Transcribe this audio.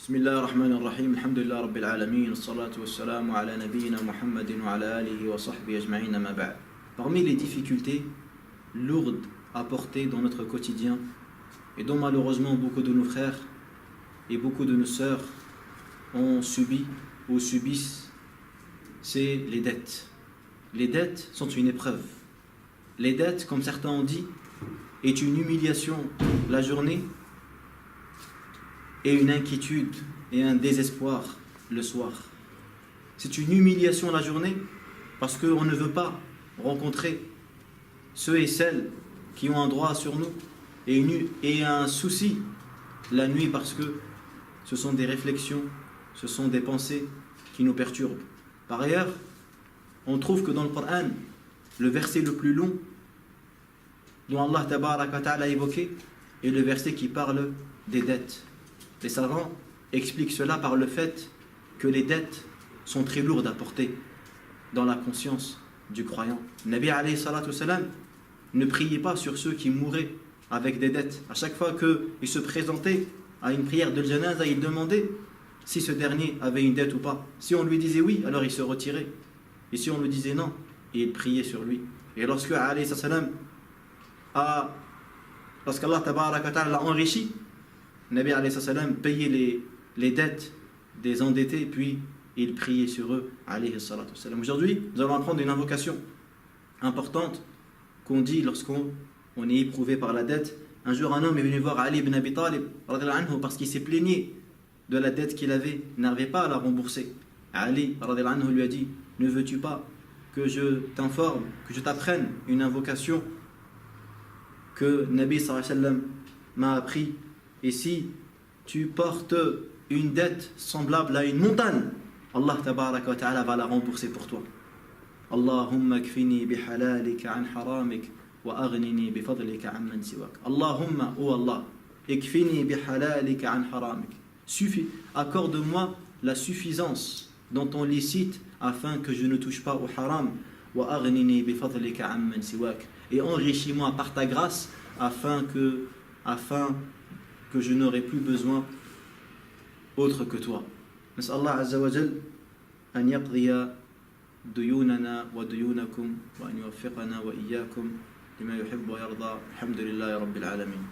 بسم الله الرحمن الرحيم الحمد لله رب العالمين الصلاة والسلام على نبينا محمد وعلى آله وصحبه أجمعين ما بعد. Parmi les difficultés lourdes à porter dans notre quotidien et dont malheureusement beaucoup de nos frères et beaucoup de nos sœurs ont subi ou subissent, c'est les dettes. Les dettes sont une épreuve. Les dettes, comme certains ont dit, est une humiliation la journée et une inquiétude et un désespoir le soir. C'est une humiliation la journée parce qu'on ne veut pas rencontrer ceux et celles qui ont un droit sur nous et un souci la nuit parce que ce sont des réflexions, ce sont des pensées qui nous perturbent. Par ailleurs, on trouve que dans le Coran, le verset le plus long dont Allah Tabaraka wa Ta'ala a évoqué est le verset qui parle des dettes. Les savants expliquent cela par le fait que les dettes sont très lourdes à porter dans la conscience du croyant. Nabi alayhi salatu wassalam ne priait pas sur ceux qui mouraient avec des dettes. À chaque fois qu'il se présentait à une prière de janaza, il demandait si ce dernier avait une dette ou pas. Si on lui disait oui, alors il se retirait. Et si on lui disait non, il priait sur lui. Et lorsque alayhi salatu wassalam lorsqu'Allah Tabaraka wa Ta'ala l'a enrichi, Nabi alayhi salam payait les dettes des endettés, puis il priait sur eux alayhi salatu wassalam. Aujourd'hui, nous allons apprendre une invocation importante qu'on dit lorsqu'on est éprouvé par la dette. Un jour, un homme est venu voir Ali ibn Abi Talib parce qu'il s'est plaigné de la dette qu'il avait, il n'arrivait pas à la rembourser. Ali lui a dit: ne veux-tu pas que je t'informe, que je t'apprenne une invocation que Nabi sallallahu alayhi wa sallam m'a appris? Et si tu portes une dette semblable à une montagne, Allah Tabaraka wa Ta'ala va la rembourser pour toi. Allahumma kfini bihalalika an haramik wa aghnini bifadlika amman siwak. Allahumma, oh Allah, ikfini bihalalika an haramik. Accorde-moi la suffisance dans ton licite afin que je ne touche pas au haram. Wa aghnini bifadlika amman siwak. Et enrichis-moi par ta grâce afin que je n'aurai plus besoin autre que toi. نسأل الله عز وجل أن يقضي ديوننا وديونكم وأن يوفقنا وإياكم لما يحب ويرضى. الحمد لله رب العالمين.